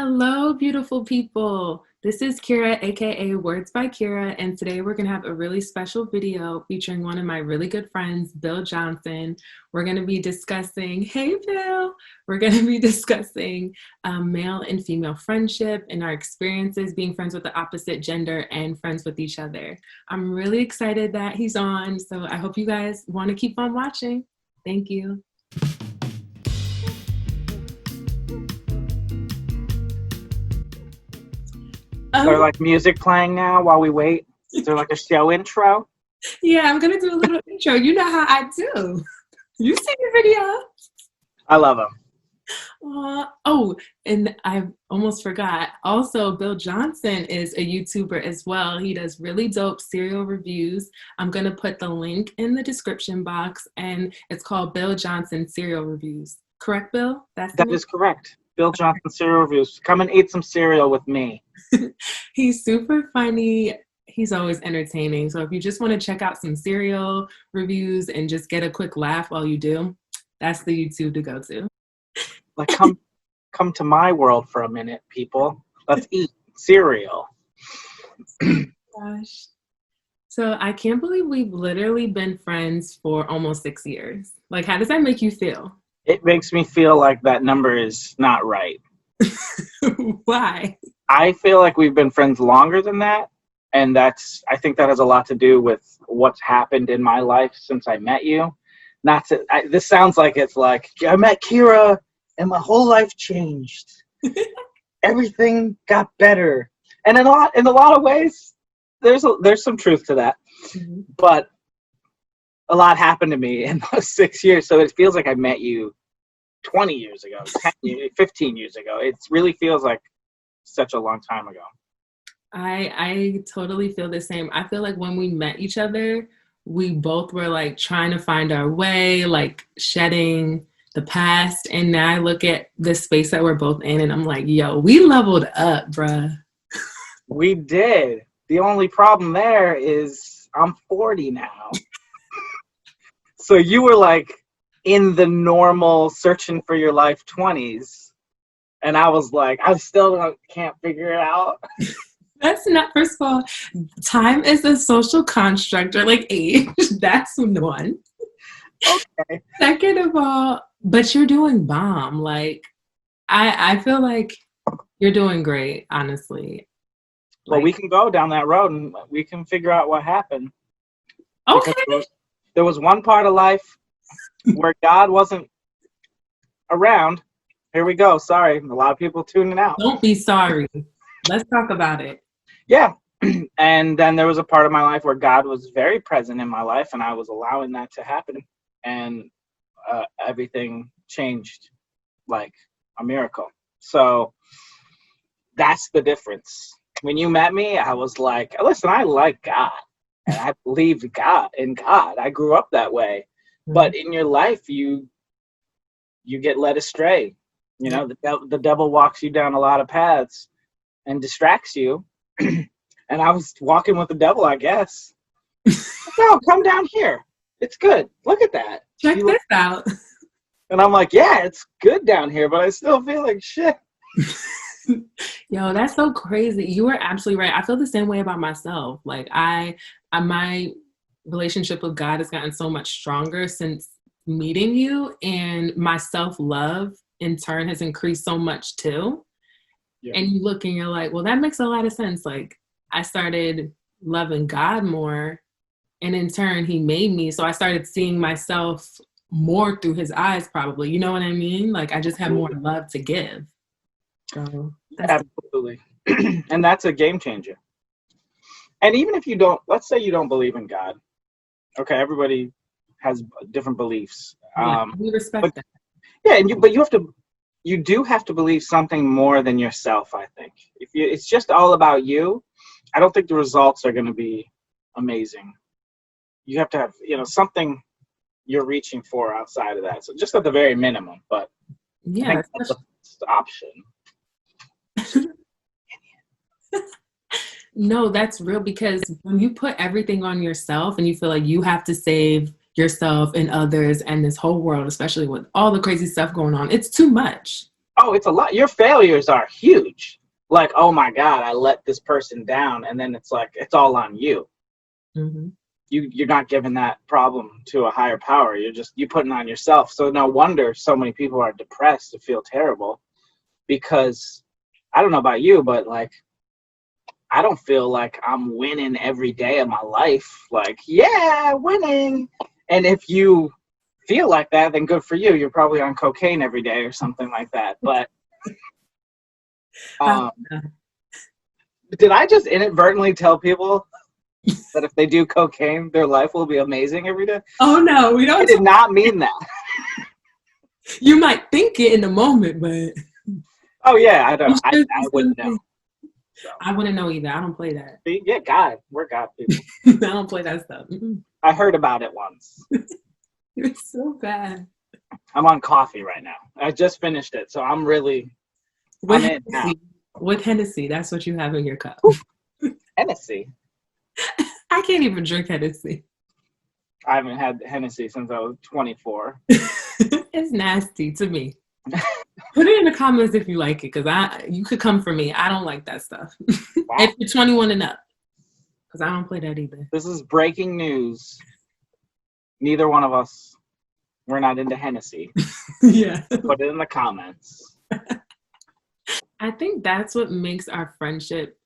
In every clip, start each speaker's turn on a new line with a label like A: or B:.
A: Hello, beautiful people. This is Kira, aka Words by Kira, and today we're going to have a really special video featuring one of my really good friends, Bill Johnson. We're going to be discussing, hey, Bill, we're going to be discussing male and female friendship and our experiences being friends with the opposite gender and friends with each other. I'm really excited that he's on, so I hope you guys want to keep on watching. Thank you.
B: Is there like music playing now while we wait? Is there like a show intro?
A: Yeah, I'm gonna do a little intro. You know how I do. You see the video.
B: I love them.
A: Oh, and I almost forgot. Also, Bill Johnson is a YouTuber as well. He does really dope cereal reviews. I'm gonna put the link in the description box, and it's called Bill Johnson Cereal Reviews. Correct, Bill?
B: That is correct. Bill Johnson cereal reviews. Come and eat some cereal with me.
A: He's super funny. He's always entertaining. So if you just want to check out some cereal reviews and just get a quick laugh while you do, that's the YouTube to go to.
B: Like come to my world for a minute, people. Let's eat cereal.
A: Gosh. So I can't believe we've literally been friends for almost 6 years. Like, how does that make you feel?
B: It makes me feel like that number is not right.
A: Why?
B: I feel like we've been friends longer than that. And I think that has a lot to do with what's happened in my life since I met you. This sounds like it's like, I met Kira and my whole life changed. Everything got better. And in a lot of ways, there's some truth to that. Mm-hmm. But a lot happened to me in those 6 years. So it feels like I met you 20 years ago, 15 years ago. It really feels like such a long time ago.
A: I totally feel the same. I feel like when we met each other, we both were like trying to find our way, like shedding the past. And now I look at the space that we're both in and I'm like, yo, we leveled up, bruh.
B: We did. The only problem there is I'm 40 now. So you were like in the normal searching for your life 20s. And I was like, I still can't figure it out.
A: That's not, first of all, time is a social construct, or like age. That's one.
B: Okay.
A: Second of all, but you're doing bomb. Like, I feel like you're doing great, honestly.
B: Well, we can go down that road and we can figure out what happened.
A: Okay.
B: There was one part of life where God wasn't around. Here we go. Sorry. A lot of people tuning out.
A: Don't be sorry. Let's talk about it.
B: Yeah. And then there was a part of my life where God was very present in my life and I was allowing that to happen. And everything changed like a miracle. So that's the difference. When you met me, I was like, listen, I like God. And I believed in God. I grew up that way. Mm-hmm. But in your life, you get led astray. You know, the devil walks you down a lot of paths and distracts you. And I was walking with the devil, I guess. No, come down here. It's good. Look at that.
A: Check this out.
B: And I'm like, yeah, it's good down here, but I still feel like shit.
A: Yo, that's so crazy. You were absolutely right. I feel the same way about myself. Like my relationship with God has gotten so much stronger since meeting you, and my self-love in turn has increased so much too. Yeah. And you look and you're like, well, that makes a lot of sense. Like, I started loving God more, and in turn he made me. So I started seeing myself more through his eyes, probably. You know what I mean? Like, I just have more love to give. So
B: absolutely. And that's a game changer. And even if you don't, let's say you don't believe in God. Okay, everybody has different beliefs.
A: Yeah, we respect that.
B: Yeah, but you do have to believe something more than yourself, I think. If it's just all about you, I don't think the results are going to be amazing. You have to have, something you're reaching for outside of that. So just at the very minimum, but
A: yeah,
B: I think that's the option.
A: No, that's real, because when you put everything on yourself and you feel like you have to save yourself and others and this whole world, especially with all the crazy stuff going on, it's too much.
B: Oh, it's a lot. Your failures are huge. Like, oh my God, I let this person down. And then it's like, it's all on you.
A: Mm-hmm.
B: You're not giving that problem to a higher power. You putting it on yourself. So no wonder so many people are depressed and feel terrible, because I don't know about you, but like, I don't feel like I'm winning every day of my life. Like, yeah, winning. And if you feel like that, then good for you. You're probably on cocaine every day or something like that. But
A: Uh,
B: um, did I just inadvertently tell people that if they do cocaine, their life will be amazing every day?
A: oh no, we
B: I
A: don't.
B: did not mean that.
A: You might think it in the moment, but
B: Oh yeah, I
A: I'm
B: don't. I
A: sure
B: I
A: there's
B: wouldn't know.
A: something.
B: So
A: I wouldn't know either. I don't play that.
B: see, yeah, God, we're God people.
A: I don't play that stuff. Mm-mm.
B: I heard about it once.
A: It's so bad.
B: I'm on coffee right now. I just finished it, so I'm
A: With
B: in now.
A: Hennessy, with Hennessy, that's what you have in your cup.
B: Hennessy.
A: I can't even drink Hennessy.
B: I haven't had Hennessy since I was 24.
A: It's nasty to me. Put it in the comments if you like it, because you could come for me. I don't like that stuff.
B: Wow.
A: If you're 21 and up, because I don't play that either.
B: This is breaking news. Neither one of us, we're not into Hennessy.
A: Yeah.
B: Put it in the comments.
A: I think that's what makes our friendship,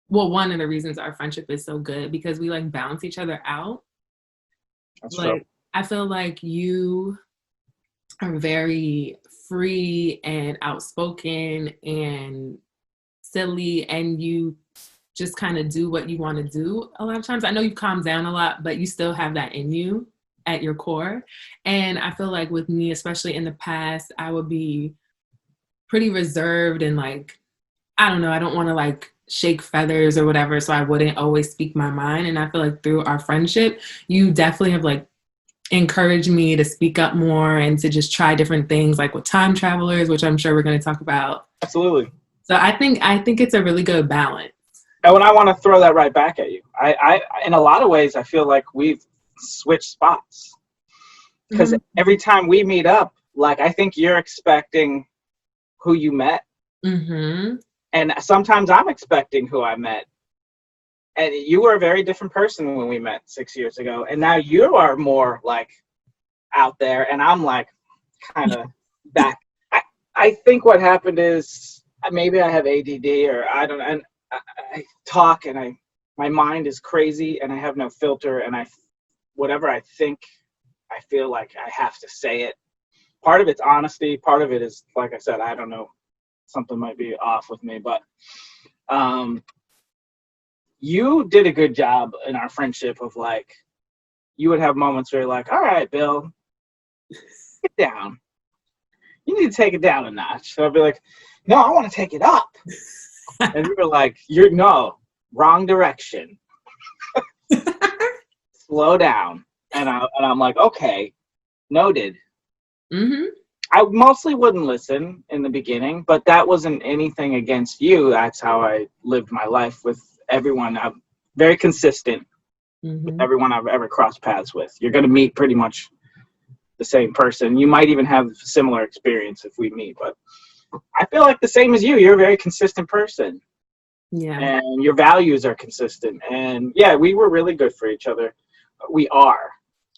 A: well, one of the reasons our friendship is so good, because we like balance each other out.
B: That's
A: Like,
B: true.
A: I feel like you are very free and outspoken and silly, and you just kind of do what you want to do a lot of times. I know you calm down a lot, but you still have that in you at your core. And I feel like with me, especially in the past, I would be pretty reserved and like, I don't know, I don't want to like shake feathers or whatever, so I wouldn't always speak my mind. And I feel like through our friendship, you definitely have like encouraged me to speak up more and to just try different things, like with time travelers, which I'm sure we're going to talk about.
B: Absolutely.
A: So I think it's a really good balance.
B: And when I want to throw that right back at you, I in a lot of ways, I feel like we've switched spots, because every time we meet up, like, I think you're expecting who you met,
A: Mm-hmm.
B: and sometimes I'm expecting who I met. And you were a very different person when we met 6 years ago, and now you are more like out there, and I'm like kind of back. I think what happened is maybe I have ADD, or I don't know, and I talk, and my mind is crazy, and I have no filter, and whatever I think, I feel like I have to say it. Part of it's honesty, part of it is, like I said, I don't know, something might be off with me, but you did a good job in our friendship of like, you would have moments where you're like, all right, Bill, get down. You need to take it down a notch. So I'd be like, no, I want to take it up. And you were like, no, wrong direction. Slow down. And I'm like, okay, noted.
A: Mm-hmm.
B: I mostly wouldn't listen in the beginning, but that wasn't anything against you. That's how I lived my life with everyone. I'm very consistent with everyone I've ever crossed paths with. You're going to meet pretty much the same person. You might even have similar experience if we meet, but I feel like the same as you. You're a very consistent person.
A: Yeah.
B: And your values are consistent. And yeah, we were really good for each other. We are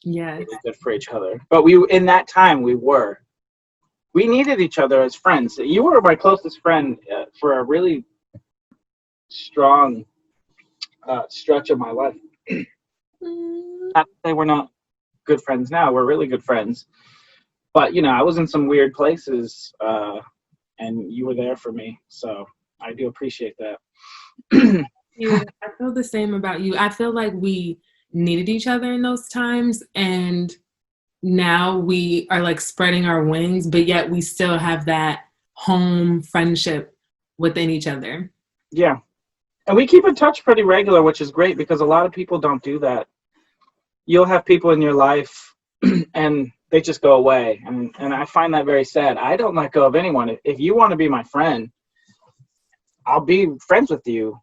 B: really good for each other. But in that time, we needed each other as friends. You were my closest friend for a really strong stretch of my life. Not to say we're not good friends now. We're really good friends. But, I was in some weird places, and you were there for me. So I do appreciate that.
A: Yeah, I feel the same about you. I feel like we needed each other in those times, and now we are like spreading our wings, but yet we still have that home friendship within each other.
B: Yeah. And we keep in touch pretty regular, which is great, because a lot of people don't do that. You'll have people in your life and they just go away. And I find that very sad. I don't let go of anyone. If you want to be my friend, I'll be friends with you.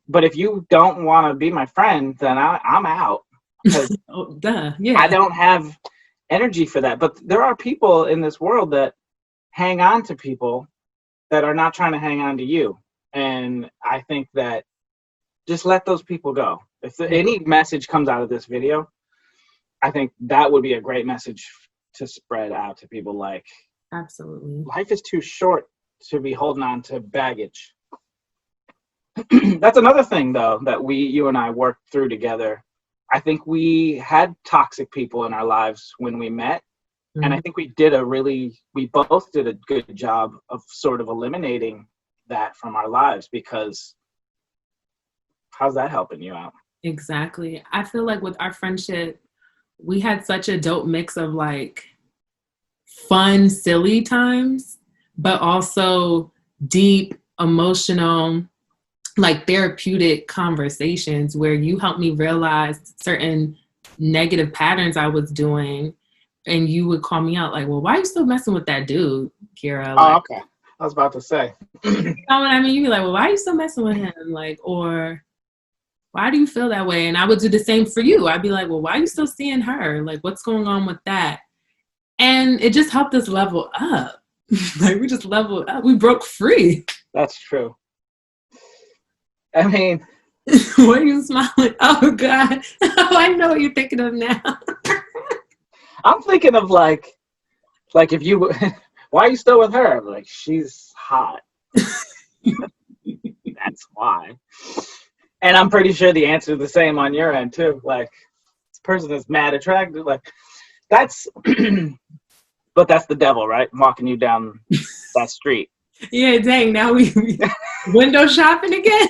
B: But if you don't want to be my friend, then I'm out. Because
A: Yeah.
B: I don't have energy for that. But there are people in this world that hang on to people that are not trying to hang on to you. And I think that just let those people go. If any message comes out of this video, I think that would be a great message to spread out to people. Like,
A: Absolutely.
B: life is too short to be holding on to baggage. That's another thing, though, that you and I worked through together. I think we had toxic people in our lives when we met. And I think we both did a good job of sort of eliminating that from our lives, because how's that helping you out?
A: Exactly. I feel like with our friendship, we had such a dope mix of like fun, silly times, but also deep, emotional, like therapeutic conversations where you helped me realize certain negative patterns I was doing. And you would call me out like, well, why are you still messing with that dude, Kira? Like,
B: Okay. I was about to say.
A: you know what I mean? You'd be like, well, why are you still messing with him? Like, or why do you feel that way? And I would do the same for you. I'd be like, well, why are you still seeing her? Like, what's going on with that? And it just helped us level up. Like, we just leveled up. We broke free.
B: That's true. I mean,
A: what are you smiling? Oh, God. I know what you're thinking of now.
B: I'm thinking of like if you, why are you still with her? Like, she's hot. That's why. And I'm pretty sure the answer is the same on your end too. Like, this person is mad attractive. Like, that's, but that's the devil, right? Walking you down that street.
A: Yeah, dang. Now we window shopping again.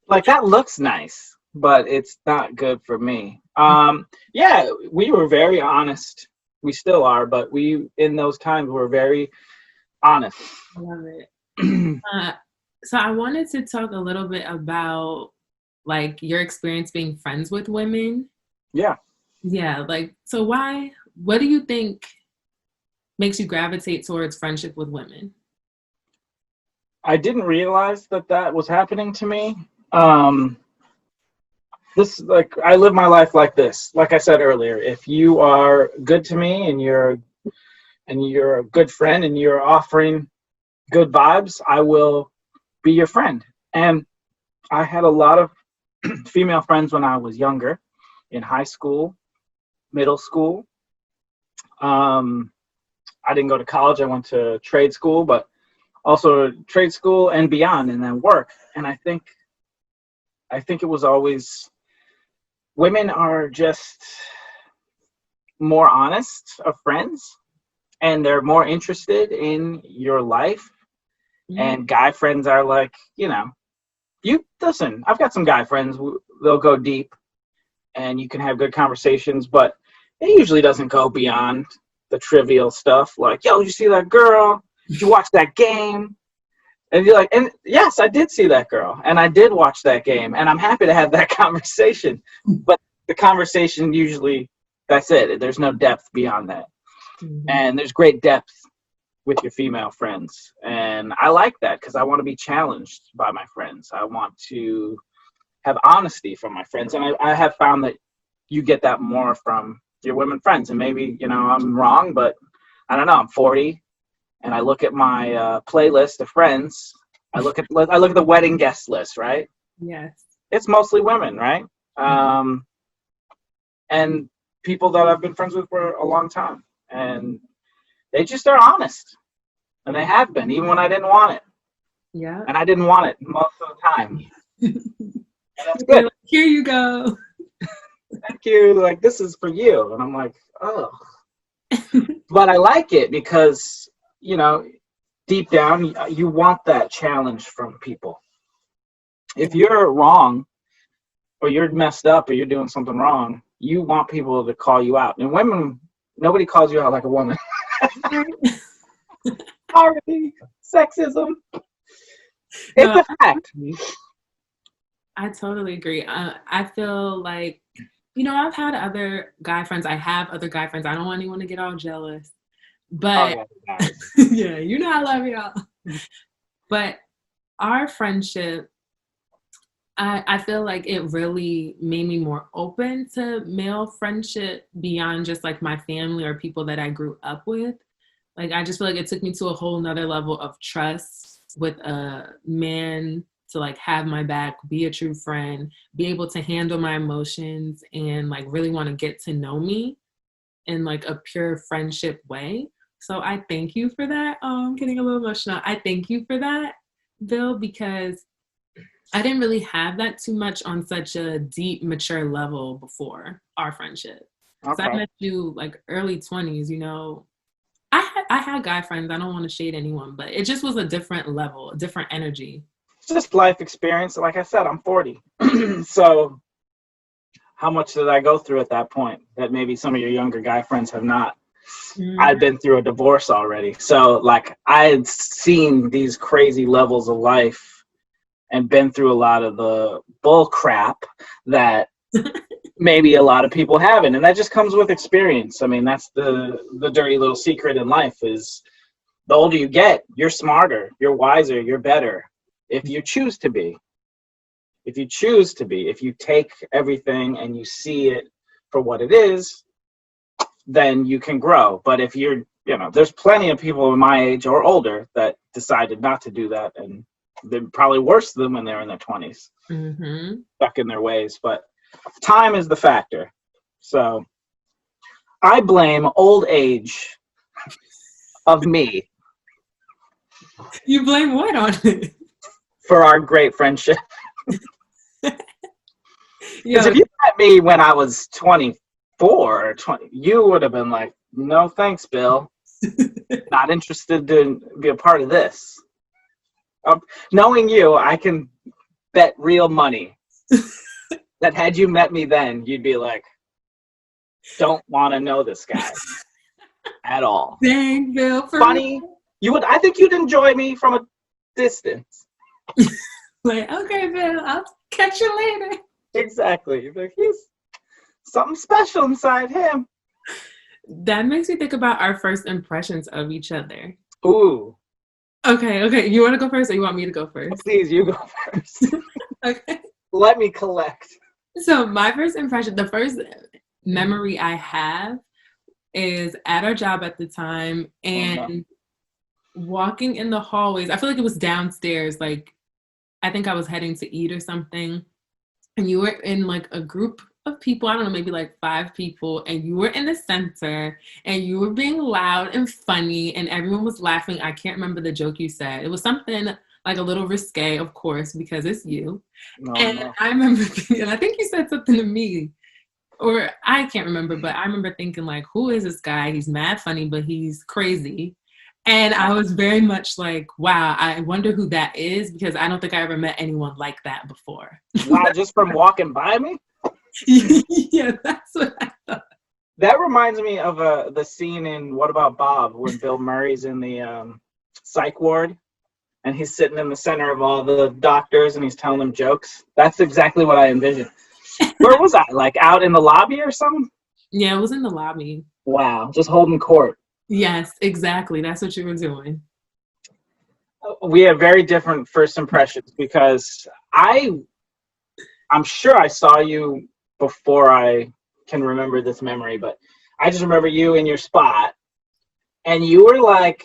B: Like, that looks nice, but it's not good for me. Yeah, we were very honest. We still are, but in those times were very honest.
A: I love it. So I wanted to talk a little bit about like your experience being friends with women.
B: Yeah.
A: Yeah, like, so what do you think makes you gravitate towards friendship with women?
B: I didn't realize that was happening to me. I live my life like this. Like I said earlier, if you are good to me and you're a good friend and you're offering good vibes, I will be your friend. And I had a lot of female friends when I was younger, in high school, middle school. I didn't go to college. I went to trade school, but also trade school and beyond, and then work. And I think it was always, women are just more honest of friends, and they're more interested in your life. And guy friends are like, you listen, I've got some guy friends, they'll go deep and you can have good conversations, but it usually doesn't go beyond the trivial stuff like, yo, did you see that girl? Did you watch that game? And you're like, and yes, I did see that girl, and I did watch that game, and I'm happy to have that conversation. But the conversation usually, that's it. There's no depth beyond that. Mm-hmm. And there's great depth with your female friends. And I like that because I want to be challenged by my friends. I want to have honesty from my friends. And I have found that you get that more from your women friends. And maybe, I'm wrong, but I don't know. I'm 40. And I look at my playlist of friends. I look at the wedding guest list, right?
A: Yes.
B: It's mostly women, right? And people that I've been friends with for a long time, and they just are honest, and they have been, even when I didn't want it.
A: Yeah.
B: And I didn't want it most of the time. And that's good.
A: Like, here you go.
B: Thank you. Like, this is for you. And I'm like, oh. But I like it because, deep down, you want that challenge from people. If you're wrong, or you're messed up, or you're doing something wrong, you want people to call you out. And women, nobody calls you out like a woman. Sorry, sexism. It's a fact.
A: I totally agree. I feel like, I've had other guy friends. I have other guy friends. I don't want anyone to get all jealous. But yeah, I love y'all. But our friendship, I feel like it really made me more open to male friendship beyond just like my family or people that I grew up with. Like, I just feel like it took me to a whole nother level of trust with a man to like have my back, be a true friend, be able to handle my emotions and like really want to get to know me in like a pure friendship way. So I thank you for that. Oh, I'm getting a little emotional. I thank you for that, Bill, because I didn't really have that too much on such a deep, mature level before our friendship. Because I
B: Okay.
A: met you like early 20s, you know. I had guy friends. I don't want to shade anyone, but it just was a different level, a different energy.
B: It's just life experience. Like I said, I'm 40. So how much did I go through at that point that maybe some of your younger guy friends have not? I'd
A: Mm.
B: been through a divorce already. So like I had seen these crazy levels of life and been through a lot of the bull crap that maybe a lot of people haven't. And that just comes with experience. I mean, that's the dirty little secret in life is the older you get, you're smarter, you're wiser, you're better. If you choose to be, if you take everything and you see it for what it is, then you can grow. But if you're, there's plenty of people in my age or older that decided not to do that, and they're probably worse than when they're in their 20s,
A: Mm-hmm.
B: stuck in their ways. But time is the factor. So I blame old age of me
A: You blame what on it?
B: for our great friendship. Because
A: Yo,
B: if you met me when I was 24 or 20, you would have been like, no thanks, Bill. Not interested to be a part of this. Knowing you, I can bet real money that had you met me then, you'd be like, don't want to know this guy at all.
A: dang, Bill, for
B: Funny,
A: real?
B: I think you'd enjoy me from a distance.
A: Like, okay, Bill, I'll catch you later.
B: Exactly. Like, he's something special inside him.
A: That makes me think about our first impressions of each other.
B: Ooh,
A: Okay. You want to go first or you want me to go first?
B: please, you go first.
A: Okay.
B: Let me collect.
A: So, my first impression, the first memory I have is at our job at the time
B: Oh, no.
A: and walking in the hallways. I feel like it was downstairs. Like, I think I was heading to eat or something. And you were in like a group of people, I don't know, maybe like 5 people, and you were in the center and you were being loud and funny and everyone was laughing. I can't remember the joke you said. It was something like a little risque, of course, because it's you.
B: No,
A: And
B: no.
A: I remember thinking, I think you said something to me, or I can't remember, but I remember thinking like, who is this guy? He's mad funny, but he's crazy. And I was very much like, wow, I wonder who that is because I don't think I ever met anyone like that before.
B: Wow, just from walking by me?
A: Yeah, that's what I thought.
B: That reminds me of the scene in What About Bob when Bill Murray's in the psych ward and he's sitting in the center of all the doctors and he's telling them jokes. That's exactly what I envisioned. Where was I? Like out in the lobby or something?
A: Yeah, it was in the lobby.
B: Wow, just holding court.
A: Yes, exactly. That's what you were doing.
B: We have very different first impressions because I'm sure I saw you before I can remember this memory, but I just remember you in your spot and you were like,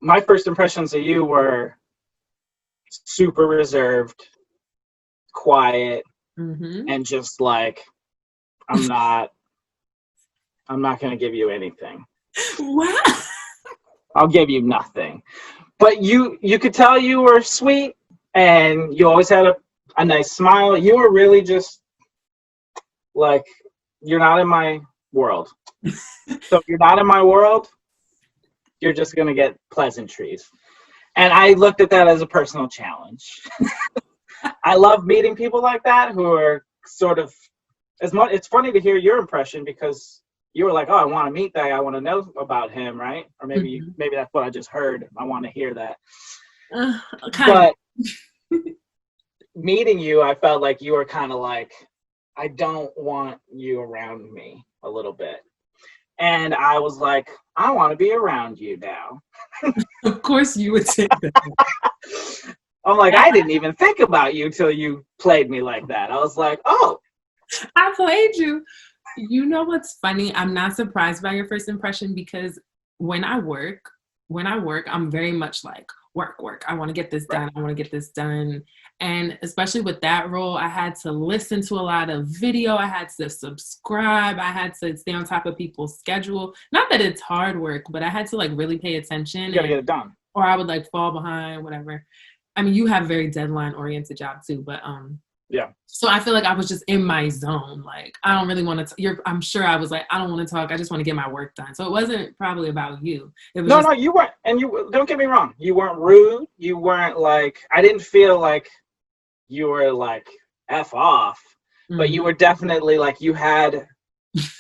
B: my first impressions of you were super reserved, quiet,
A: Mm-hmm.
B: and just like, I'm not going to give you anything.
A: Wow.
B: I'll give you nothing. But you could tell you were sweet and you always had a nice smile. You were really just like, you're not in my world. So if you're not in my world, you're just going to get pleasantries. And I looked at that as a personal challenge. I love meeting people like that who are sort of as much. It's funny to hear your impression because you were like, "Oh, I want to meet that guy. I want to know about him, right?" Or maybe
A: Mm-hmm.
B: that's what I just heard. I want to hear that.
A: Uh, kind
B: But meeting you, I felt like you were kind of like, I don't want you around me a little bit. And I was like, I want to be around you now.
A: of. Of course, you would say that.
B: I'm like, I didn't even think about you till you played me like that. I was like, oh,
A: I played you. You know what's funny? I'm not surprised by your first impression because when I work, I'm very much like work. I want to get this
B: Right.
A: done. I want to get this done. And especially with that role, I had to listen to a lot of video. I had to subscribe. I had to stay on top of people's schedule. Not that it's hard work, but I had to like really pay attention,
B: You got to get it done.
A: or I would like fall behind, whatever. I mean, you have a very deadline oriented job too, but
B: Yeah.
A: so I feel like I was just in my zone. Like, I don't really want to, I'm sure I was like, I don't want to talk. I just want to get my work done. So it wasn't probably about you. It was
B: No,
A: just,
B: no, you weren't. And you don't get me wrong. You weren't rude. You weren't like, I didn't feel like you were like F off, but you were definitely like, you had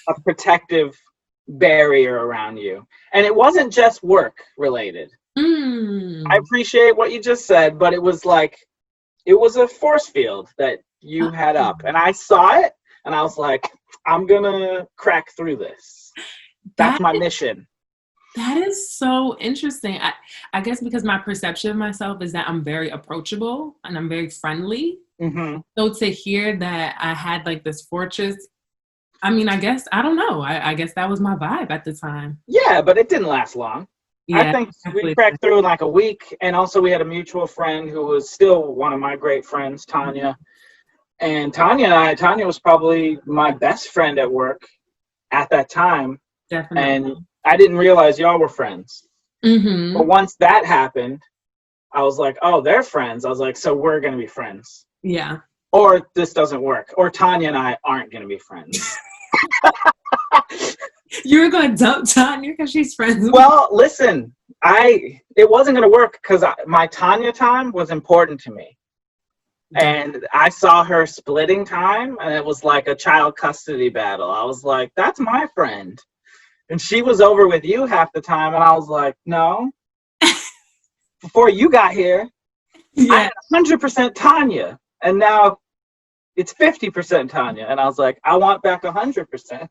B: a protective barrier around you. And it wasn't just work related. I appreciate what you just said, but it was like, it was a force field that you had up. And I saw it and I was like, I'm going to crack through this. That's my mission.
A: That is so interesting. I guess because my perception of myself is that I'm very approachable and I'm very friendly.
B: Mm-hmm.
A: So to hear that I had like this fortress, I mean, I guess, I don't know. I guess that was my vibe at the time.
B: Yeah, but it didn't last long.
A: Yeah,
B: I think we cracked through in like a week. And also we had a mutual friend who was still one of my great friends, Tanya. And Tanya was probably my best friend at work at that time.
A: Definitely.
B: And I didn't realize y'all were friends.
A: Mm-hmm.
B: But once that happened, I was like, oh, they're friends. I was like, so we're going to be friends.
A: Yeah.
B: Or this doesn't work. Or Tanya and I aren't going to be friends.
A: You were going to dump Tanya because she's friends with
B: Well, listen, it wasn't going to work because my Tanya time was important to me. And I saw her splitting time, and it was like a child custody battle. I was like, that's my friend. And she was over with you half the time, and I was like, no. Before you got here, I had 100% Tanya, and now it's 50% Tanya. And I was like, I want back 100%.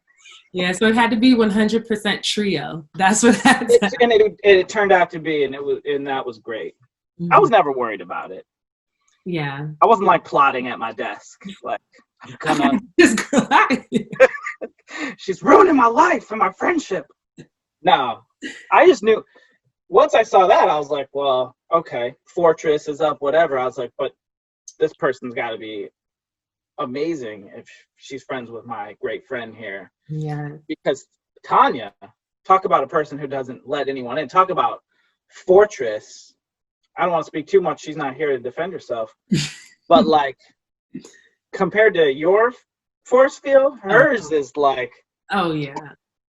A: Yeah, so it had to be 100% trio. That's what happened.
B: And it turned out to be, and that was great. Mm-hmm. I was never worried about it.
A: Yeah.
B: I wasn't like plotting at my desk. Like, I'm gonna she's ruining my life and my friendship. No. I just knew once I saw that, I was like, well, okay, Fortress is up, whatever. I was like, but this person's gotta be amazing if she's friends with my great friend here.
A: Yeah.
B: Because Tanya, talk about a person who doesn't let anyone in. Talk about Fortress. I don't want to speak too much. She's not here to defend herself. But like, compared to your force field, hers is like.
A: Oh, yeah.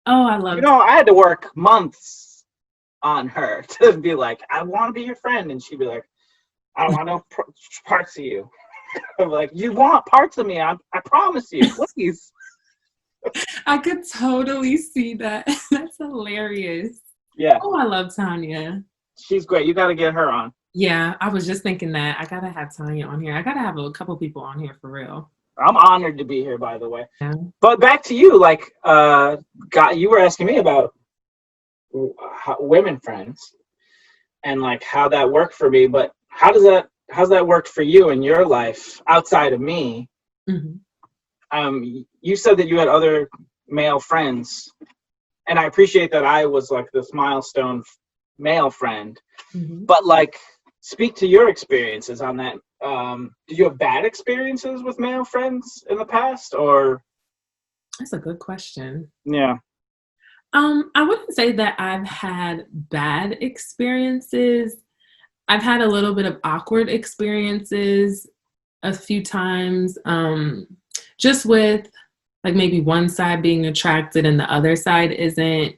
A: Oh, I love it.
B: I had to work months on her to be like, I want to be your friend. And she'd be like, I don't want no parts of you. I'm like, you want parts of me. I promise you, please.
A: I could totally see that. That's hilarious.
B: Yeah.
A: Oh, I love Tanya.
B: She's great. You got to get her on.
A: Yeah, I was just thinking that. I got to have Tanya on here. I got to have a couple people on here for real.
B: I'm honored to be here, by the way.
A: Yeah.
B: But back to you, like, you were asking me about women friends and like how that worked for me. But how's that work for you in your life outside of me? Mm-hmm. You said that you had other male friends, and I appreciate that I was like this milestone male friend. Mm-hmm. But like, speak to your experiences on that. Did you have bad experiences with male friends in the past, or?
A: That's a good question.
B: Yeah.
A: I wouldn't say that I've had bad experiences. I've had a little bit of awkward experiences a few times, just with like maybe one side being attracted and the other side isn't.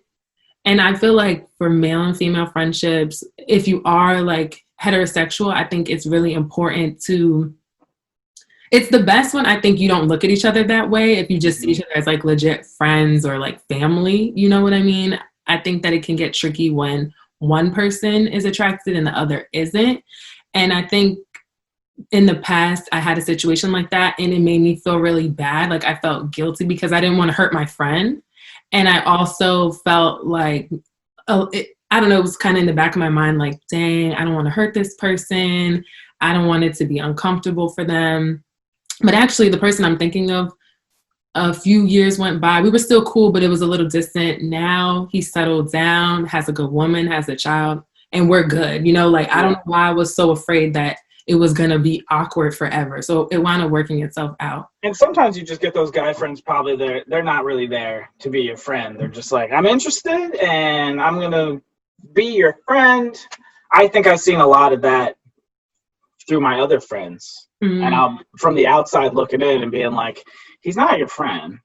A: And I feel like for male and female friendships, if you are like heterosexual, I think it's really important it's the best when I think you don't look at each other that way. If you just see each other as like legit friends or like family, you know what I mean? I think that it can get tricky when one person is attracted and the other isn't. And I think in the past, I had a situation like that and it made me feel really bad. Like I felt guilty because I didn't want to hurt my friend. And I also felt like, I don't know, it was kind of in the back of my mind, like, dang, I don't want to hurt this person. I don't want it to be uncomfortable for them. But actually, the person I'm thinking of a few years went by. We were still cool, but it was a little distant. Now he settled down, has a good woman, has a child, and we're good. Like I don't
B: Yeah.
A: know why I was so afraid that it was gonna be awkward forever. So it wound up working itself out.
B: And sometimes you just get those guy friends, probably they're not really there to be your friend. They're just like, I'm interested and I'm gonna be your friend. I think I've seen a lot of that through my other friends. And
A: Mm,
B: I'm from the outside looking in and being like, he's not your friend.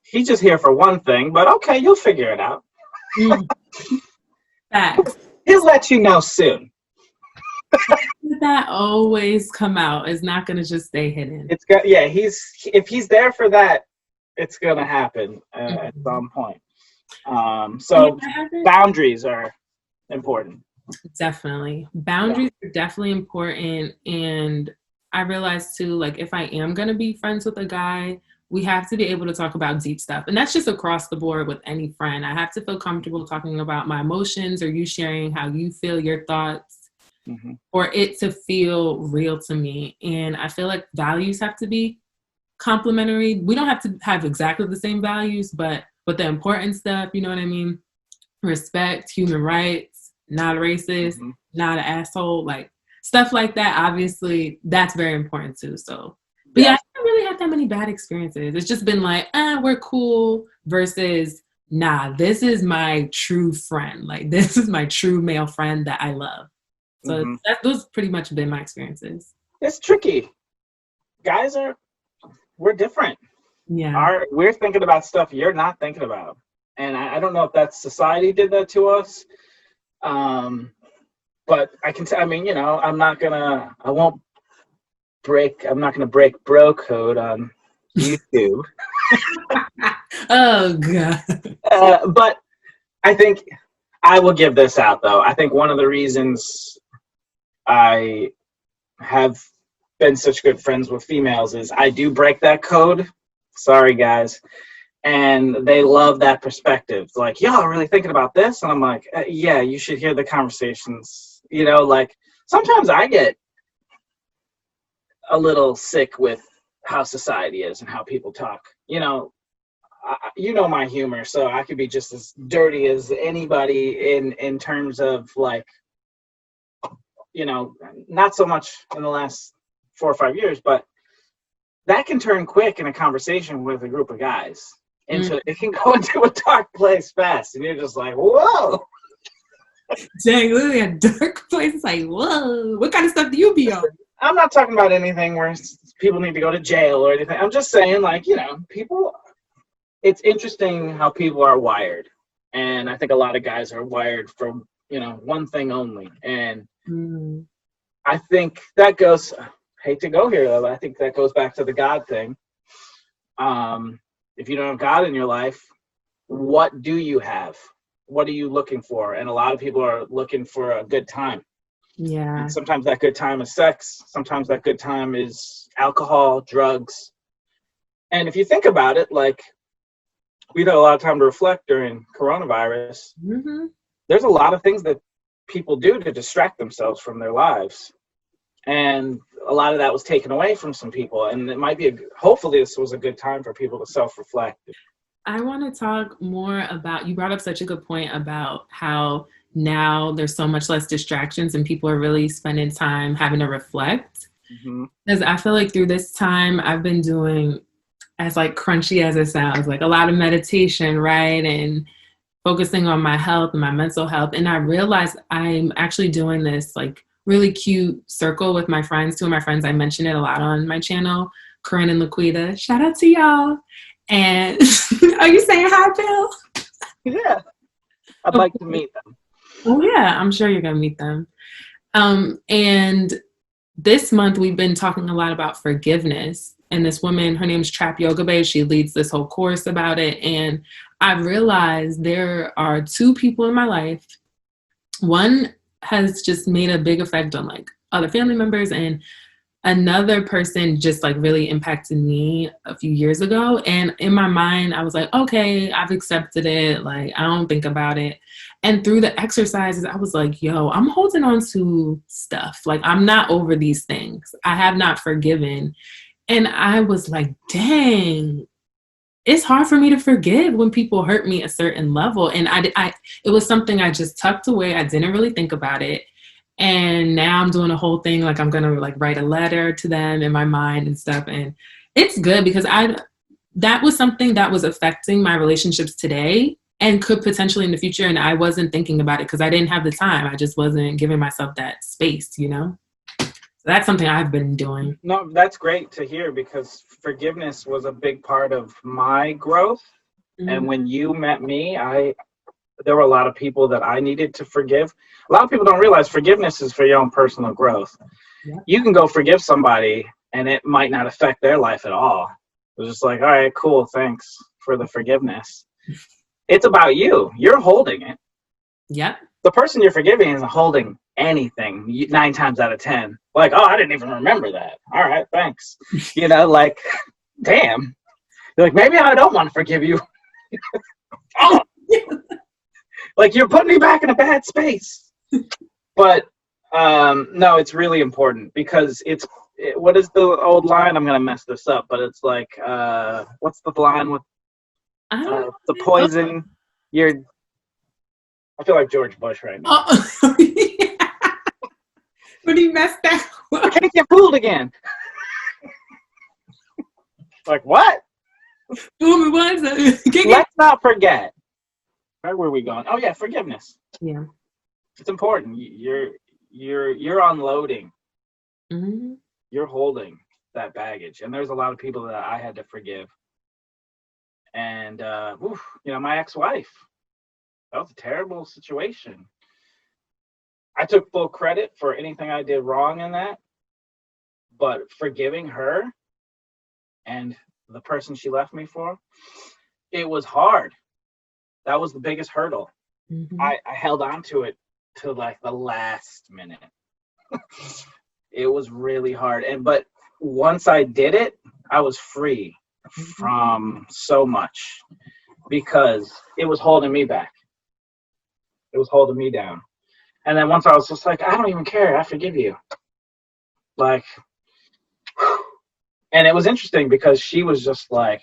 B: He's just here for one thing, but okay, you'll figure it out.
A: mm, facts.
B: He'll let you know soon.
A: That always come out. It's not gonna just stay hidden.
B: It's got yeah. If he's there for that, it's gonna happen at
A: Mhm.
B: some point.
A: Yeah,
B: So boundaries are important.
A: definitely.
B: Yeah.
A: Boundaries are definitely important. And I realized too, like if I am gonna be friends with a guy, we have to be able to talk about deep stuff. And that's just across the board with any friend. I have to feel comfortable talking about my emotions or you sharing how you feel, your thoughts,
B: Hmm.
A: or it to feel real to me. And I feel like values have to be complementary. We don't have to have exactly the same values, but with the important stuff, you know what I mean? Respect, human rights, not racist,
B: Hmm.
A: not an asshole, like stuff like that. Obviously, that's very important too. So, but yeah, I
B: Yes.
A: haven't really had that many bad experiences. It's just been like, we're cool versus, nah, this is my true friend. Like, this is my true male friend that I love. So,
B: Hmm.
A: those pretty much been my experiences.
B: It's tricky. Guys we're different.
A: Yeah.
B: We're thinking about stuff you're not thinking about, and I don't know if that society did that to us. Um, but I can. I mean, I'm not gonna. I won't break. I'm not gonna break bro code on YouTube.
A: Oh, God.
B: But I think I will give this out though. I think one of the reasons I have been such good friends with females is I do break that code. Sorry, guys. And they love that perspective. Like, y'all really thinking about this? And I'm like, yeah, you should hear the conversations. Like sometimes I get a little sick with how society is and how people talk. My humor, so I could be just as dirty as anybody in terms of like, not so much in the last 4 or 5 years, but that can turn quick in a conversation with a group of guys
A: Mm.
B: into it can go into a dark place fast, and you're just like, whoa.
A: Dang, literally a dark place. It's like, whoa, what kind of stuff do you be on?
B: I'm not talking about anything where people need to go to jail or anything. I'm just saying, like, people. It's interesting how people are wired, and I think a lot of guys are wired for one thing only, and
A: Mm.
B: I think that goes. Hate to go here though, but I think that goes back to the God thing. If you don't have God in your life, what do you have? What are you looking for? And a lot of people are looking for a good time. And
A: Yeah.
B: sometimes that good time is sex. Sometimes that good time is alcohol, drugs. And if you think about it, like we've had a lot of time to reflect during coronavirus.
A: Hmm.
B: There's a lot of things that people do to distract themselves from their lives. And a lot of that was taken away from some people. And it might be, hopefully this was a good time for people to self-reflect.
A: I want to talk more about, you brought up such a good point about how now there's so much less distractions and people are really spending time having to reflect.
B: Mm-hmm.
A: Because I feel like through this time, I've been doing, as like crunchy as it sounds, like a lot of meditation, right? And focusing on my health and my mental health. And I realized I'm actually doing this like really cute circle with my friends. Two of my friends, I mention it a lot on my channel, Corinne and Laquita. Shout out to y'all. And are you saying hi, Bill?
B: Yeah, I'd like to meet them.
A: Oh yeah, I'm sure you're gonna meet them. And this month we've been talking a lot about forgiveness. And this woman, her name's Trap Yoga Babe, she leads this whole course about it. And I realized there are two people in my life. One has just made a big effect on like other family members, and another person just like really impacted me a few years ago. And in my mind, I was like, okay, I've accepted it. Like, I don't think about it. And through the exercises, I was like, yo, I'm holding on to stuff. Like, I'm not over these things. I have not forgiven. And I was like, dang, it's hard for me to forgive when people hurt me a certain level. And it was something I just tucked away. I didn't really think about it. And now I'm doing a whole thing. Like I'm going to like write a letter to them in my mind and stuff. And it's good because that was something that was affecting my relationships today and could potentially in the future. And I wasn't thinking about it because I didn't have the time. I just wasn't giving myself that space, you know? So that's something I've been doing.
B: No, that's great to hear because forgiveness was a big part of my growth. And
A: Mm-hmm.
B: when you met me, there were a lot of people that I needed to forgive. A lot of people don't realize forgiveness is for your own personal growth.
A: Yeah.
B: You can go forgive somebody and it might not affect their life at all. It was just like, all right, cool, thanks for the forgiveness. It's about you. You're holding it.
A: Yep.
B: The person you're forgiving isn't holding anything 9 times out of 10. Like, oh, I didn't even remember that. All right, thanks. Like, damn. You're like, maybe I don't want to forgive you. Oh, like you're putting me back in a bad space. But no, it's really important because what is the old line? I'm gonna mess this up, but it's like, what's the line with
A: I don't
B: the poison? I feel like George Bush right now.
A: Oh, yeah. But he messed that
B: I
A: up.
B: can't get fooled again. Like what?
A: Boom, it was.
B: Let's not forget. Where were we going? Oh yeah, forgiveness.
A: Yeah.
B: It's important. You're unloading.
A: Mm-hmm.
B: You're holding that baggage, and there's a lot of people that I had to forgive. And my ex-wife. That was a terrible situation. I took full credit for anything I did wrong in that, but forgiving her and the person she left me for, it was hard. That was the biggest hurdle.
A: Mm-hmm.
B: I held on to it to like the last minute. It was really hard. But once I did it, I was free from so much because it was holding me back. It was holding me down. And then once I was just like, I don't even care. I forgive you. Like, and it was interesting because she was just like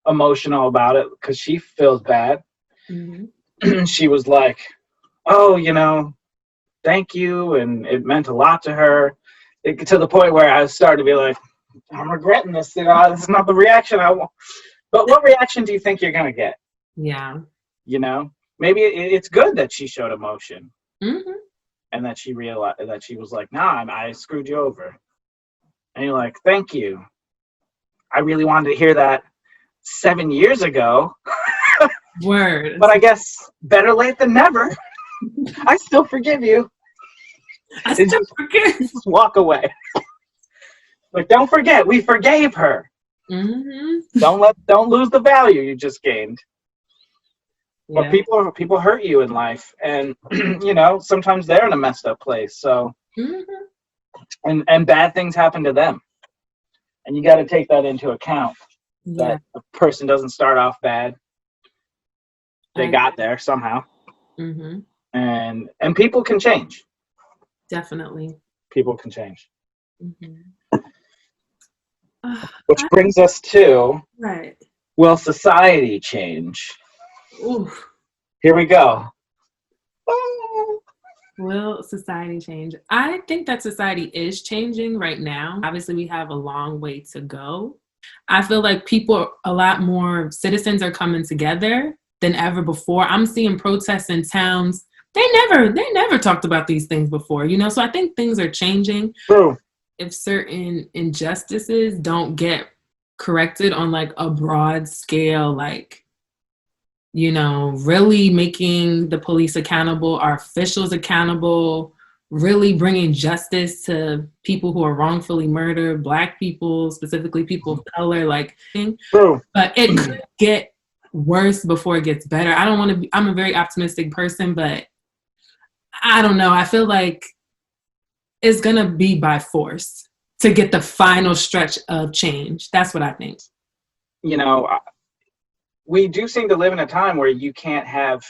B: emotional about it because she feels bad. Mm-hmm. She was like, oh, thank you. And it meant a lot to her to the point where I started to be like, I'm regretting this. This is not the reaction I want. But what reaction do you think you're going to get?
A: Yeah.
B: Maybe it's good that she showed emotion.
A: Mm-hmm.
B: And that she realized that she was like, nah, I screwed you over. And you're like, thank you. I really wanted to hear that 7 years ago.
A: Word.
B: But I guess better late than never. I still forgive you.
A: I still forgive.
B: Just walk away. Like, don't forget, we forgave her.
A: Mm-hmm.
B: Don't lose the value you just gained.
A: Yeah.
B: But people hurt you in life, and sometimes they're in a messed up place. So, and bad things happen to them, and you got to take that into account. Yeah. That a person doesn't start off bad; they got there somehow. Mm-hmm. And people can change.
A: Definitely,
B: people can change. Mm-hmm. Which brings us to
A: right.
B: Will society change?
A: Oof.
B: Here we go.
A: Will society change? I think that society is changing right now. Obviously, we have a long way to go. I feel like a lot more citizens are coming together than ever before. I'm seeing protests in towns. They never talked about these things before, so I think things are changing.
B: True.
A: If certain injustices don't get corrected on like a broad scale, like, really making the police accountable, our officials accountable, really bringing justice to people who are wrongfully murdered, Black people, specifically people of color, like,
B: true.
A: But it could get worse before it gets better. I don't want to be, I'm a very optimistic person, but I don't know. I feel like it's going to be by force to get the final stretch of change. That's what I think.
B: We do seem to live in a time where you can't have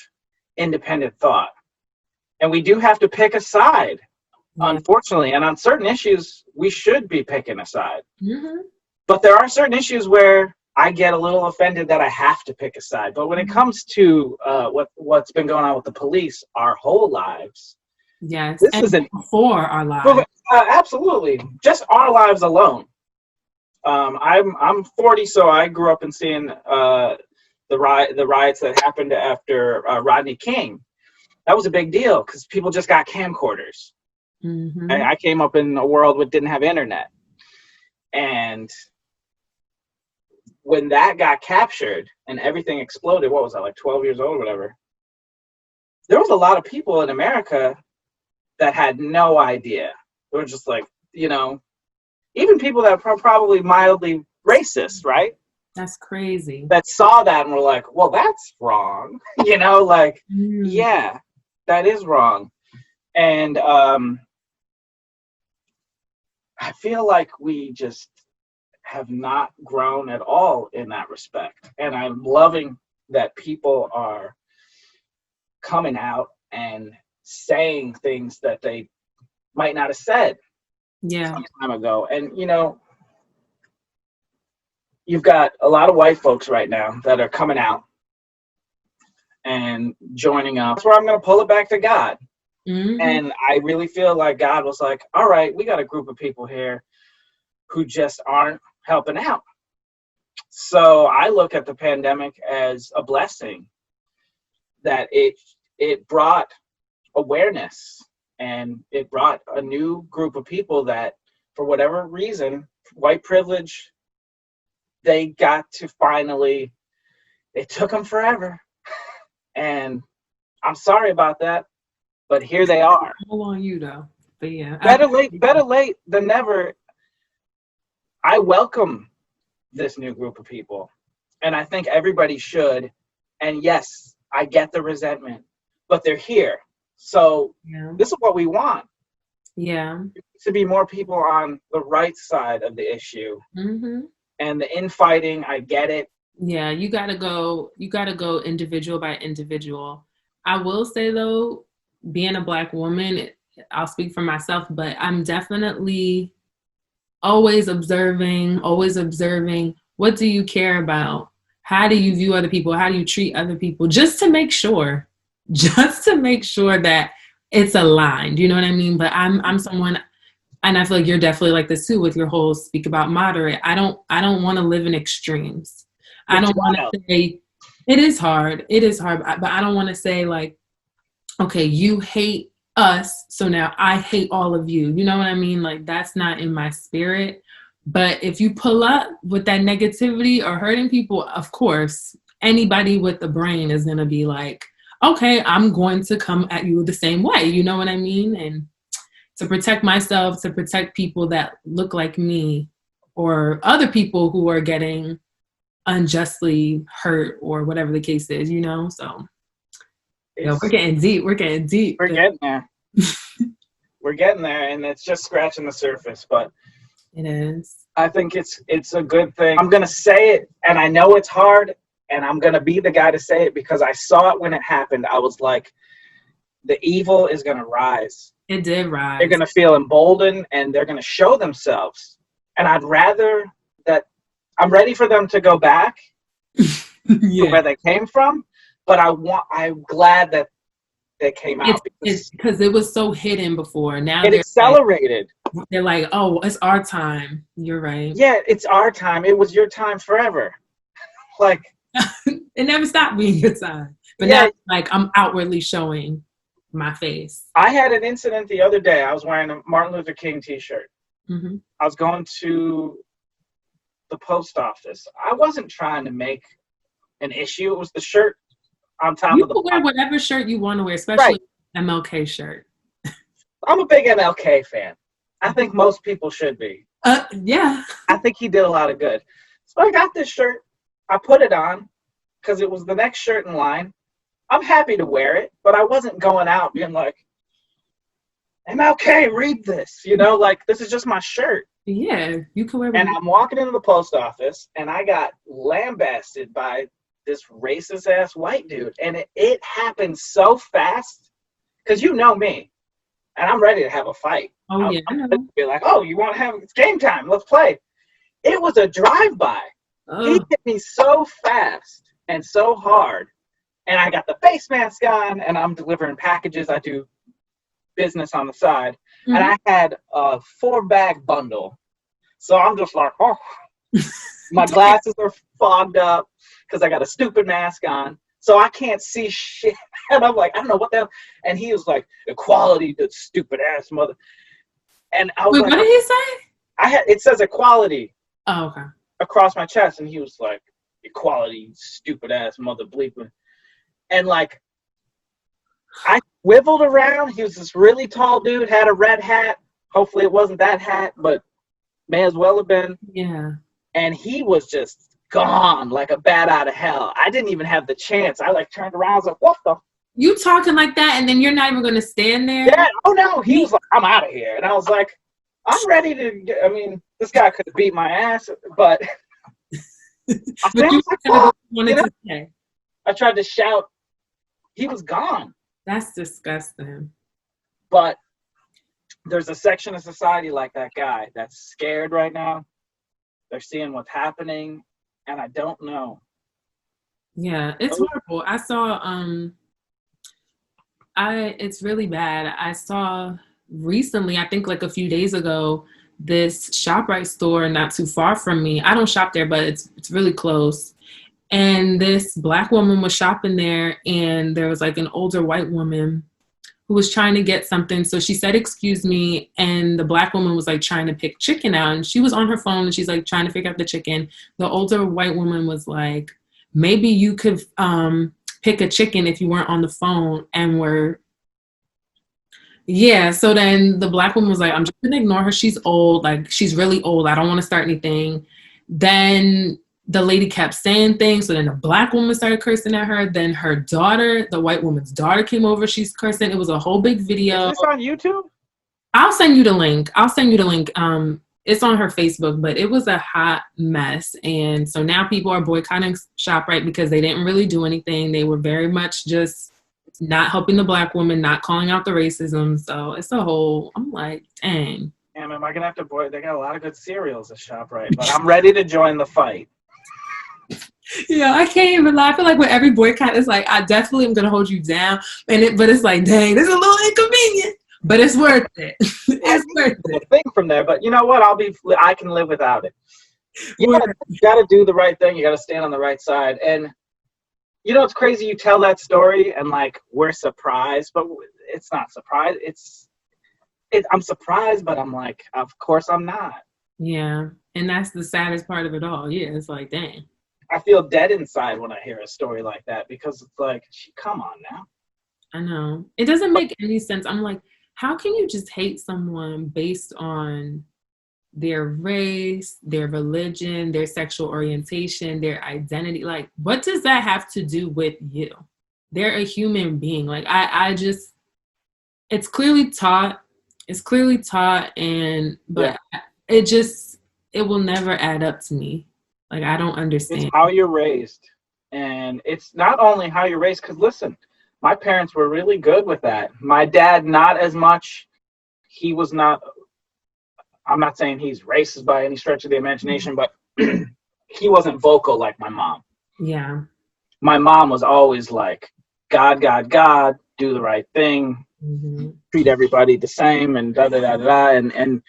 B: independent thought. And we do have to pick a side, unfortunately. And on certain issues, we should be picking a side. Mm-hmm. But there are certain issues where I get a little offended that I have to pick a side. But when it comes to what's been going on with the police our whole lives,
A: Yes,
B: this
A: and
B: isn't
A: before our lives.
B: absolutely just our lives alone. I'm 40, so I grew up in seeing the riots that happened after Rodney King. That was a big deal because people just got camcorders.
A: Mm-hmm.
B: I came up in a world that didn't have internet, and when that got captured and everything exploded, what was I, like 12 years old or whatever? There was a lot of people in America that had no idea. They were just like, even people that are probably mildly racist, right?
A: That's crazy.
B: That saw that and were like, well, that's wrong. Like,
A: Mm.
B: yeah, that is wrong. And I feel like we just have not grown at all in that respect. And I'm loving that people are coming out and saying things that they might not have said some time ago. And, you've got a lot of white folks right now that are coming out and joining up. That's where I'm going to pull it back to God.
A: Mm-hmm.
B: And I really feel like God was like, all right, we got a group of people here who just aren't helping out. So I look at the pandemic as a blessing, that it brought awareness, and it brought a new group of people that, for whatever reason, white privilege, they got to finally, it took them forever. And I'm sorry about that, but here they are.
A: All on you though. But yeah.
B: Better late than never. I welcome this new group of people, and I think everybody should. And yes, I get the resentment, but they're here. So This is what we want.
A: Yeah.
B: To be more people on the right side of the issue.
A: Mm-hmm.
B: And the infighting, I get it.
A: Yeah, you gotta go individual by individual. I will say though, being a Black woman, I'll speak for myself, but I'm definitely always observing, what do you care about? How do you view other people? How do you treat other people? Just to make sure that it's aligned. You know what I mean? But I'm someone, and I feel like you're definitely like this too with your whole speak about moderate. I don't want to live in extremes. I don't want to say it is hard, but I don't want to say like, okay, you hate us, so now I hate all of you. You know what I mean? Like, that's not in my spirit. But if you pull up with that negativity or hurting people, of course, anybody with the brain is going to be like, okay, I'm going to come at you the same way. You know what I mean? And to protect myself, to protect people that look like me, or other people who are getting unjustly hurt, or whatever the case is, so we're getting deep.
B: We're getting there. We're getting there, and it's just scratching the surface, but
A: it is.
B: I think it's a good thing. I'm gonna say it, and I know it's hard, and I'm gonna be the guy to say it because I saw it when it happened. I was like, the evil is gonna rise.
A: It did rise.
B: They're gonna feel emboldened, and they're gonna show themselves. And I'd rather that, I'm ready for them to go back to where they came from, but I'm glad that they came out
A: because it was so hidden before. Now
B: it accelerated.
A: They're like, oh, it's our time. You're right.
B: Yeah, it's our time. It was your time forever. Like,
A: it never stopped being your time. But now, like, I'm outwardly showing my face.
B: I had an incident the other day. I was wearing a Martin Luther King t-shirt.
A: Mm-hmm.
B: I was going to the post office. I wasn't trying to make an issue. It was the shirt on top
A: you
B: of the
A: can wear
B: box.
A: Whatever shirt you want to wear, especially MLK shirt.
B: I'm a big MLK fan. I think most people should be.
A: Yeah.
B: I think he did a lot of good. So I got this shirt. I put it on because it was the next shirt in line. I'm happy to wear it, but I wasn't going out being like, MLK, read this. Like, this is just my shirt.
A: Yeah, you can wear
B: it. And I'm walking into the post office, and I got lambasted by this racist ass white dude. And it happened so fast because you know me, and I'm ready to have a fight.
A: Oh, yeah.
B: I'm be like, oh, you want to have, it's game time. Let's play. It was a drive-by. He
A: Oh.
B: hit me so fast and so hard. And I got the face mask on, and I'm delivering packages. I do business on the side. And
A: Mhm.
B: I had a 4-bag bundle. So I'm just like, oh, my glasses are fogged up because I got a stupid mask on. So I can't see shit. And I'm like, I don't know what the hell. And he was like, equality, the stupid ass mother. And I was
A: Wait,
B: like,
A: what did he say?
B: it says equality
A: Oh, okay.
B: across my chest. And he was like, equality, stupid ass mother bleeping. And like, I swiveled around. He was this really tall dude, had a red hat. Hopefully it wasn't that hat, but may as well have been.
A: Yeah.
B: And he was just gone like a bat out of hell. I didn't even have the chance. I like turned around. I was like, what the?
A: You talking like that, and then you're not even going to stand there?
B: Yeah. Oh no. He was like, I'm out of here. And I was like, I'm ready to. I mean, this guy could have beat my ass, but I
A: But you
B: was like,
A: said what
B: oh,
A: you wanted to say.
B: I tried to shout. He was gone.
A: That's disgusting.
B: But there's a section of society like that guy that's scared right now. They're seeing what's happening, and I don't know.
A: Yeah, it's horrible. I saw it's really bad. I saw recently, I think like a few days ago, this ShopRite store not too far from me. I don't shop there, but it's really close. And this black woman was shopping there, and there was like an older white woman who was trying to get something. So she said, "Excuse me," and the black woman was like trying to pick chicken out, and she was on her phone, and she's like trying to pick out the chicken. The older white woman was like, "Maybe you could pick a chicken if you weren't on the phone," and we're yeah. So then the black woman was like, "I'm just gonna ignore her. She's old. Like she's really old. I don't want to start anything." Then the lady kept saying things. So then the black woman started cursing at her. Then her daughter, the white woman's daughter, came over. She's cursing. It was a whole big
B: Is
A: video.
B: this on YouTube?
A: I'll send you the link. I'll send you the link. It's on her Facebook, but it was a hot mess. And so now people are boycotting ShopRite because they didn't really do anything. They were very much just not helping the black woman, not calling out the racism. So it's a whole, I'm like, dang.
B: Damn, am I gonna have to boy? They got a lot of good cereals at ShopRite, but I'm ready to join the fight.
A: Yeah, I can't even lie. I feel like with every boycott, it's like I definitely am gonna hold you down, but it's like, dang, this is a little inconvenient, but it's worth it. It's worth it.
B: Thing from there, but you know what? I can live without it. You gotta do the right thing. You gotta stand on the right side. And you know, it's crazy. You tell that story, and like we're surprised, but it's not surprise. I'm surprised, but I'm like, of course I'm not.
A: Yeah, and that's the saddest part of it all. Yeah, it's like, dang.
B: I feel dead inside when I hear a story like that because it's like, come on now.
A: I know. It doesn't make any sense. I'm like, how can you just hate someone based on their race, their religion, their sexual orientation, their identity? Like, what does that have to do with you? They're a human being. Like, I just, it's clearly taught. It's clearly taught, but it will never add up to me. Like, I don't understand.
B: It's how you're raised. And it's not only how you're raised, because listen, my parents were really good with that. My dad, not as much. He was not, I'm not saying he's racist by any stretch of the imagination, but he wasn't vocal like my mom.
A: Yeah.
B: My mom was always like, God, God, God, do the right thing, treat everybody the same, and da da da da. And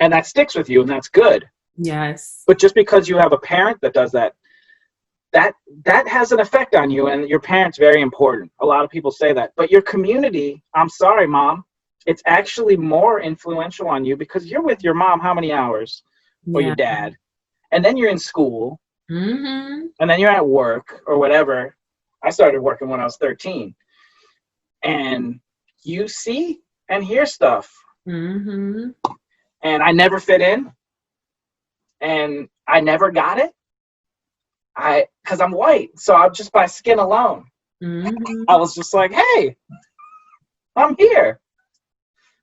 B: that sticks with you, and that's good.
A: Yes.
B: But just because you have a parent that does that has an effect on you, and your parent's very important. A lot of people say that. But your community, I'm sorry, Mom, it's actually more influential on you because you're with your mom how many hours? Or your dad. And then you're in school. And then you're at work or whatever. I started working when I was 13. And you see and hear stuff. And I never fit in. And I never got it. Because I'm white, so I'm just by skin alone. I was just like, hey, I'm here.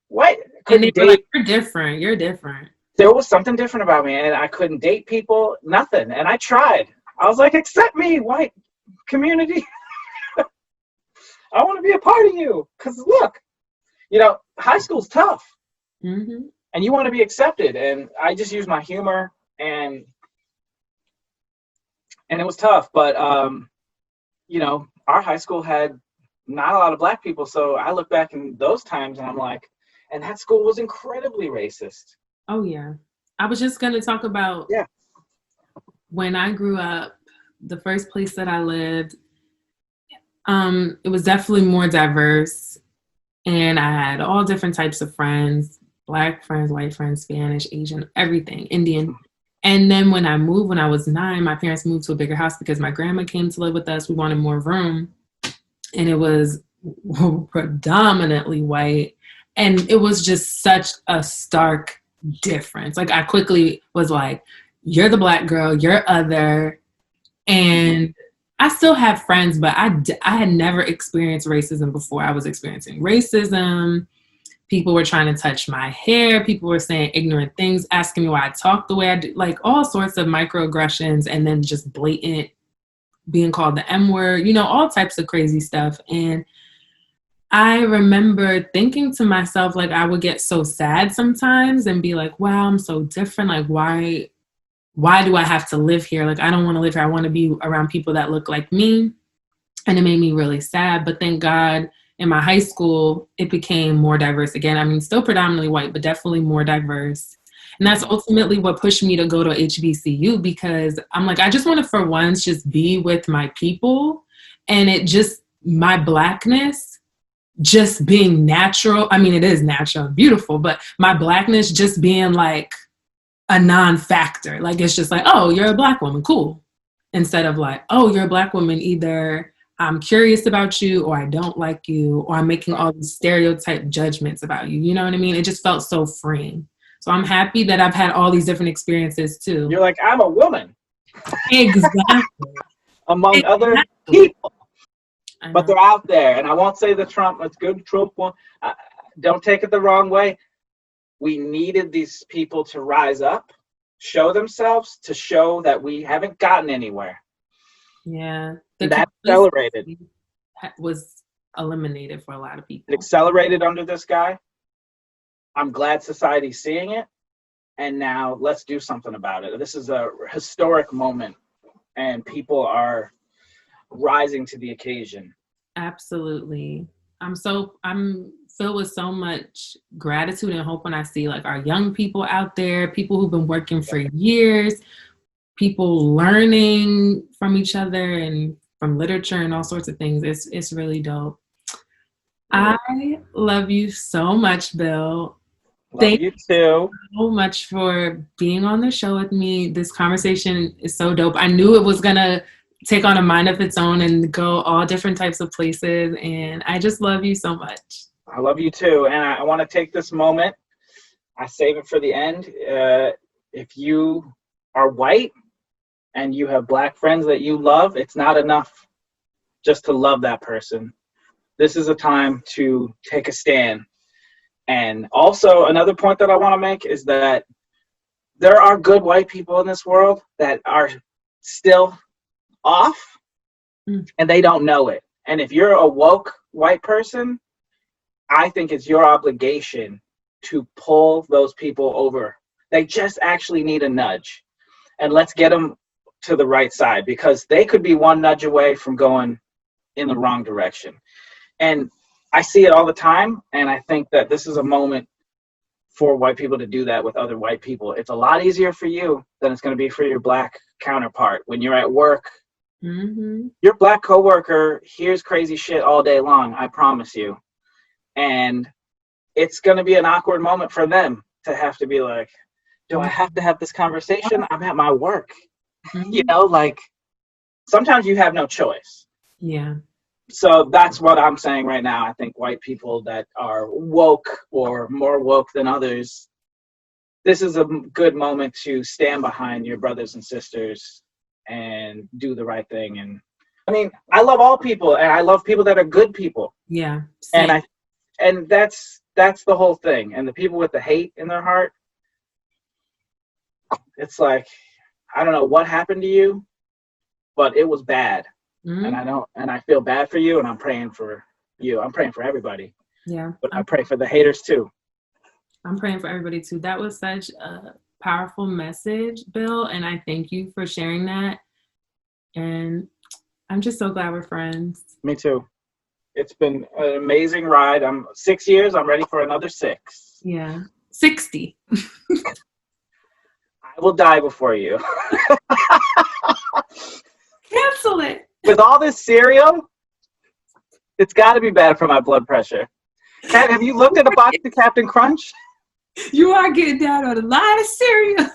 B: White.
A: And they were like, you're different. You're different.
B: There was something different about me, and I couldn't date people, nothing. And I tried. I was like, accept me, white community. I want to be a part of you. Because look, you know, high school's tough. And you want to be accepted. And I just use my humor. and it was tough. But our high school had not a lot of black people, so I look back in those times and I'm like, and that school was incredibly racist.
A: Oh yeah. I was just gonna talk about
B: Yeah.
A: when I grew up, the first place that I lived, it was definitely more diverse, and I had all different types of friends, black friends, white friends, Spanish, Asian, everything, Indian. And then when I moved, when I was 9, my parents moved to a bigger house because my grandma came to live with us. We wanted more room, and it was predominantly white. And it was just such a stark difference. Like, I quickly was like, you're the black girl, you're other. And I still have friends, but I had never experienced racism before. I was experiencing racism. People were trying to touch my hair. People were saying ignorant things, asking me why I talk the way I do, like all sorts of microaggressions, and then just blatant being called the M word, all types of crazy stuff. And I remember thinking to myself, like, I would get so sad sometimes and be like, wow, I'm so different. Like, why do I have to live here? Like, I don't want to live here. I want to be around people that look like me. And it made me really sad. But thank God in my high school, it became more diverse again. I mean, still predominantly white, but definitely more diverse. And that's ultimately what pushed me to go to HBCU, because I'm like, I just want to, for once, just be with my people. And my blackness just being natural. I mean, it is natural and beautiful, but my blackness just being like a non-factor. Like, it's just like, oh, you're a black woman, cool. Instead of like, oh, you're a black woman, either I'm curious about you or I don't like you, or I'm making all these stereotype judgments about you. You know what I mean? It just felt so freeing. So I'm happy that I've had all these different experiences too.
B: You're like, I'm a woman.
A: Exactly.
B: Among other people. But they're out there. And I won't say the Trump, it's good Trump one. Don't take it the wrong way. We needed these people to rise up, show themselves, to show that we haven't gotten anywhere.
A: Yeah.
B: That accelerated.
A: Was eliminated for a lot of people.
B: It accelerated under this guy. I'm glad society's seeing it. And now let's do something about it. This is a historic moment, and people are rising to the occasion.
A: Absolutely. I'm filled with so much gratitude and hope when I see like our young people out there, people who've been working for years, people learning from each other and from literature and all sorts of things. It's really dope. I love you so much, Bill.
B: Thank you too.
A: So much for being on the show with me. This conversation is so dope. I knew it was gonna take on a mind of its own and go all different types of places, and I just love you so much.
B: I love you too, and I want to take this moment. I save it for the end. If you are white and you have black friends that you love, it's not enough just to love that person. This is a time to take a stand. And also, another point that I want to make is that there are good white people in this world that are still off, and they don't know it. And if you're a woke white person, I think it's your obligation to pull those people over. They just actually need a nudge. And let's get them to the right side, because they could be one nudge away from going in the wrong direction. And I see it all the time, and I think that this is a moment for white people to do that with other white people. It's a lot easier for you than it's going to be for your black counterpart. When you're at work, your black coworker hears crazy shit all day long, I promise you. And it's going to be an awkward moment for them to have to be like, do I have to have this conversation? I'm at my work. Like, sometimes you have no choice.
A: Yeah.
B: So that's what I'm saying right now. I think white people that are woke or more woke than others, this is a good moment to stand behind your brothers and sisters and do the right thing. And I mean, I love all people, and I love people that are good people.
A: Yeah. Same.
B: And that's the whole thing. And the people with the hate in their heart, it's like, I don't know what happened to you, but it was bad. And I feel bad for you, and I'm praying for you. I'm praying for everybody.
A: Yeah.
B: But I pray for the haters too.
A: I'm praying for everybody too. That was such a powerful message, Bill, and I thank you for sharing that. And I'm just so glad we're friends.
B: Me too. It's been an amazing ride. I'm 6 years. I'm ready for another 6.
A: Yeah. 60.
B: I will die before you.
A: Cancel it.
B: With all this cereal, it's got to be bad for my blood pressure. Kat, have you looked at a box of Captain Crunch?
A: You are getting down on a lot of cereal.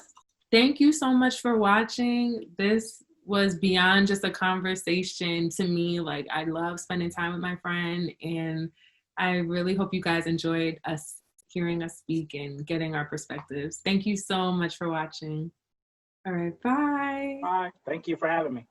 A: Thank you so much for watching. This was beyond just a conversation to me. Like, I love spending time with my friend, and I really hope you guys enjoyed us hearing us speak and getting our perspectives. Thank you so much for watching. All right, bye.
B: Bye. Thank you for having me.